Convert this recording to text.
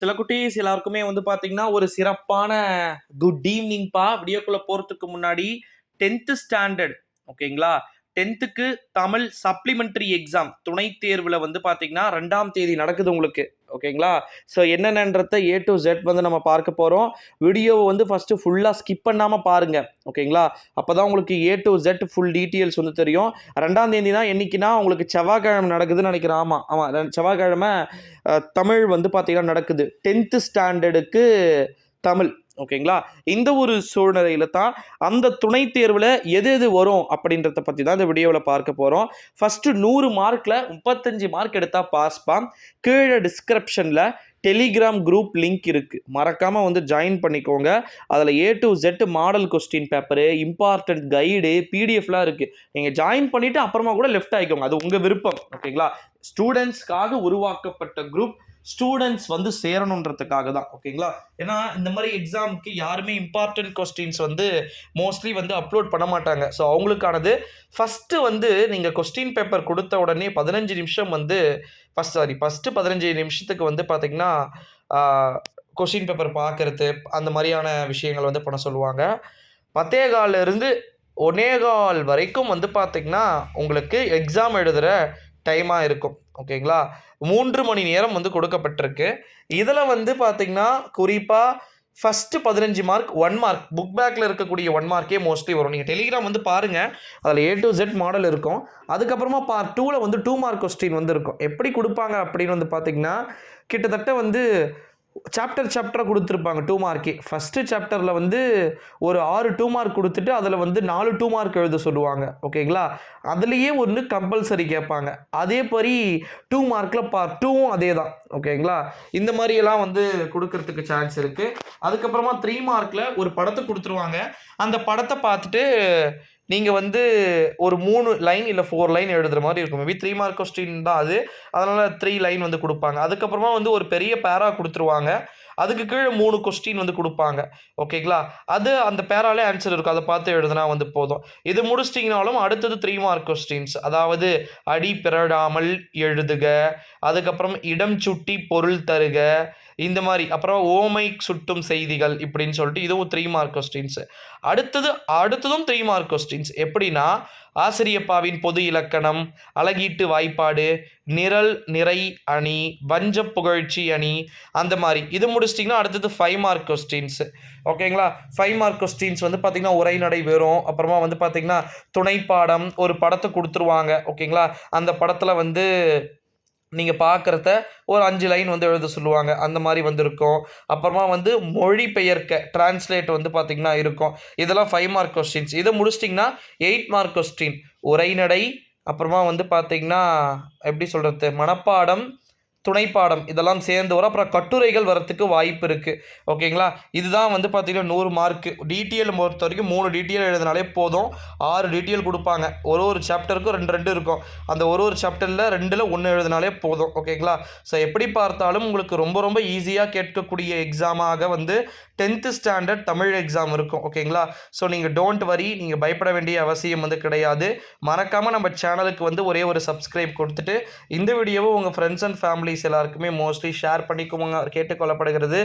சில குட்டீஸ் எல்லாருக்குமே வந்து பார்த்தீங்கன்னா, ஒரு சிறப்பான குட் ஈவ்னிங்ப்பா. வீடியோக்குள்ள போறதுக்கு முன்னாடி 10th ஸ்டாண்டர்ட் ஓகேங்களா? 10த்துக்கு தமிழ் சப்ளிமெண்டரி எக்ஸாம் துணைத் தேர்வுல வந்து பார்த்தீங்கன்னா, 2ஆம் தேதி நடக்குது உங்களுக்கு. ஓகேங்களா? ஸோ என்னென்னன்றத ஏ டூ ஜெட் வந்து நம்ம பார்க்க போறோம். வீடியோவ வந்து ஃபர்ஸ்ட்டு ஃபுல்லா ஸ்கிப் பண்ணாம பாருங்க. ஓகேங்களா? அப்பதான் உங்களுக்கு ஏ டூ ஜெட் ஃபுல் டீட்டெயில்ஸ் வந்து தெரியும். 2ஆம் தேதி தான் என்னைக்குன்னா, உங்களுக்கு செவ்வாய்க்கிழமை நடக்குதுன்னு நெனைக்கிறேன். ஆமா, ஆமா. செவ்வாய்க்கிழமை தமிழ் வந்து பார்த்தீங்கன்னா நடக்குது. 10th ஸ்டாண்டர்டுக்கு தமிழ். ஓகேங்களா? இந்த ஒரு சூழ்நிலையில தான் அந்த துணைத் தேர்வுல எது எது வரும் அப்படின்றத பத்தி தான் இந்த வீடியோல பார்க்க போறோம். ஃபர்ஸ்ட் 100 மார்க்ல 35 மார்க் எடுத்தா பாஸ்பா. கீழ டிஸ்கிரிப்ஷன்ல டெலிகிராம் குரூப் லிங்க் இருக்கு. மறக்காம வந்து ஜாயின் பண்ணிக்கோங்க. அதுல A to Z model question paper, important guide, பிடிஎஃப்லாம் இருக்கு. நீங்க ஜாயின் பண்ணிட்டு அப்புறமா கூட லெஃப்ட் ஆயிக்கோங்க. அது உங்க விருப்பம். ஓகேங்களா? ஸ்டூடெண்ட்ஸ்க்காக உருவாக்கப்பட்ட குரூப். ஸ்டூடெண்ட்ஸ் வந்து சேரணுன்றதுக்காக தான். ஓகேங்களா? ஏன்னா இந்த மாதிரி எக்ஸாமுக்கு யாருமே இம்பார்ட்டன்ட் கொஸ்டின்ஸ் வந்து மோஸ்ட்லி வந்து அப்லோட் பண்ண மாட்டாங்க. ஸோ அவங்களுக்கானது ஃபஸ்ட்டு வந்து நீங்கள் கொஸ்டின் பேப்பர் கொடுத்த உடனே 15 நிமிஷம் வந்து ஃபஸ்ட்டு 15 நிமிஷத்துக்கு வந்து பார்த்தீங்கன்னா கொஸ்டின் பேப்பர் பார்க்கறது அந்த மாதிரியான விஷயங்கள் வந்து பண்ண சொல்லுவாங்க. 10:15 இருந்து 1:15 வரைக்கும் வந்து பார்த்தீங்கன்னா உங்களுக்கு எக்ஸாம் எழுதுகிற டைமாக இருக்கும். ஓகேங்களா? 3 மணி நேரம் வந்து கொடுக்கப்பட்டிருக்கு. இதில் வந்து பார்த்தீங்கன்னா குறிப்பாக ஃபஸ்ட்டு 15 மார்க் 1 மார்க் புக் பேக்கில் இருக்கக்கூடிய 1 மார்க்கே மோஸ்ட்லி வரும். நீங்கள் டெலிகிராம் வந்து பாருங்கள், அதில் ஏ டு ஜெட் மாடல் இருக்கும். அதுக்கப்புறமா பார்ட் 2ல் வந்து 2 மார்க் கொஸ்டின் வந்து இருக்கும். எப்படி கொடுப்பாங்க அப்படின்னு வந்து பார்த்தீங்கன்னா, கிட்டத்தட்ட வந்து சாப்டராக கொடுத்துருப்பாங்க 2 மார்க்கே. ஃபஸ்ட்டு சாப்டரில் வந்து ஒரு 6 2 மார்க் கொடுத்துட்டு அதில் வந்து 4 2 மார்க் எழுத சொல்லுவாங்க. ஓகேங்களா? அதுலேயே ஒன்று கம்பல்சரி கேட்பாங்க. அதே மாதிரி 2 மார்க்கில் பார்ட் 2வும் அதே தான். ஓகேங்களா? இந்த மாதிரியெல்லாம் வந்து கொடுக்கறதுக்கு சான்ஸ் இருக்குது. அதுக்கப்புறமா 3 மார்க்கில் ஒரு படத்தை கொடுத்துருவாங்க. அந்த படத்தை பார்த்துட்டு நீங்கள் வந்து ஒரு 3 லைன் இல்லை 4 லைன் எழுதுகிற மாதிரி இருக்கும். மேபி 3 மார்க் கொஸ்டின் தான் அது. அதனால் 3 லைன் வந்து கொடுப்பாங்க. அதுக்கப்புறமா வந்து ஒரு பெரிய பேரா கொடுத்துருவாங்க. அதுக்கு கீழே 3 கொஸ்டின் வந்து கொடுப்பாங்க. ஓகேங்களா? அது அந்த பேராலே ஆன்சர் இருக்கும். அதை பார்த்து எழுதுனா வந்து போதும். இது முடிச்சிட்டிங்கனாலும் அடுத்தது 3 மார்க் கொஸ்டின்ஸ். அதாவது அடி பிறழாமல் எழுதுக, அதுக்கப்புறம் இடம் சுட்டி பொருள் தருக, இந்த மாதிரி அப்புறம் ஓமை சுட்டும் செய்திகள் இப்படின்னு சொல்லிட்டு இதுவும் 3 மார்க் கொஸ்டின்ஸ். அடுத்ததும் 3 மார்க் கொஸ்டின்ஸ். எப்படின்னா ஆசிரியப்பாவின் பொது இலக்கணம், அழகீட்டு வாய்ப்பாடு, நிரல் நிறை அணி, வஞ்ச புகழ்ச்சி அணி, அந்த மாதிரி. இது முடிச்சிட்டிங்கன்னா அடுத்தது 5 மார்க் கொஸ்டின்ஸ். ஓகேங்களா? 5 மார்க் கொஸ்டின்ஸ் வந்து பார்த்தீங்கன்னா உரைநடை வரும். அப்புறமா வந்து பார்த்தீங்கன்னா துணைப்பாடம் ஒரு படத்தை கொடுத்துருவாங்க. ஓகேங்களா? அந்த படத்தில் வந்து நீங்கள் பார்க்குறத ஒரு 5 லைன் வந்து எழுத சொல்லுவாங்க. அந்த மாதிரி வந்து இருக்கும். அப்புறமா வந்து மொழிபெயர்க்க டிரான்ஸ்லேட் வந்து பார்த்திங்கன்னா இருக்கும். இதெல்லாம் 5 மார்க் கொஸ்டின்ஸ். இதை முடிச்சிட்டிங்கன்னா 8 மார்க் கொஸ்டின். உரைநடை, அப்புறமா வந்து பார்த்திங்கன்னா எப்படி சொல்கிறது, மனப்பாடம், துணைப்பாடம் இதெல்லாம் சேர்ந்து வரும். அப்புறம் கட்டுரைகள் வரத்துக்கு வாய்ப்பு இருக்குது. ஓகேங்களா? இதுதான் வந்து பார்த்தீங்கன்னா 100 மார்க்கு. டீட்டெயில் பொறுத்த வரைக்கும் 3 டீட்டெயில் எழுதினாலே போதும். 6 டீட்டெயில் கொடுப்பாங்க. ஒரு சாப்டருக்கும் 2 இருக்கும். அந்த ஒரு சாப்டரில் 2ல் 1 எழுதினாலே போதும். ஓகேங்களா? ஸோ எப்படி பார்த்தாலும் உங்களுக்கு ரொம்ப ரொம்ப ஈஸியாக கேட்கக்கூடிய எக்ஸாமாக வந்து 10th ஸ்டாண்டர்ட் தமிழ் எக்ஸாம் இருக்கும். ஓகேங்களா? ஸோ நீங்கள் டோன்ட் வரி, நீங்கள் பயப்பட வேண்டிய அவசியம் வந்து கிடையாது. மறக்காமல் நம்ம சேனலுக்கு வந்து ஒரே ஒரு சப்ஸ்கிரைப் கொடுத்துட்டு இந்த வீடியோவை உங்கள் ஃப்ரெண்ட்ஸ் அண்ட் ஃபேமிலிஸ் எல்லாருக்குமே மோஸ்ட்லி ஷேர் பண்ணிக்குவாங்க கேட்டுக்கொள்ளப்படுகிறது.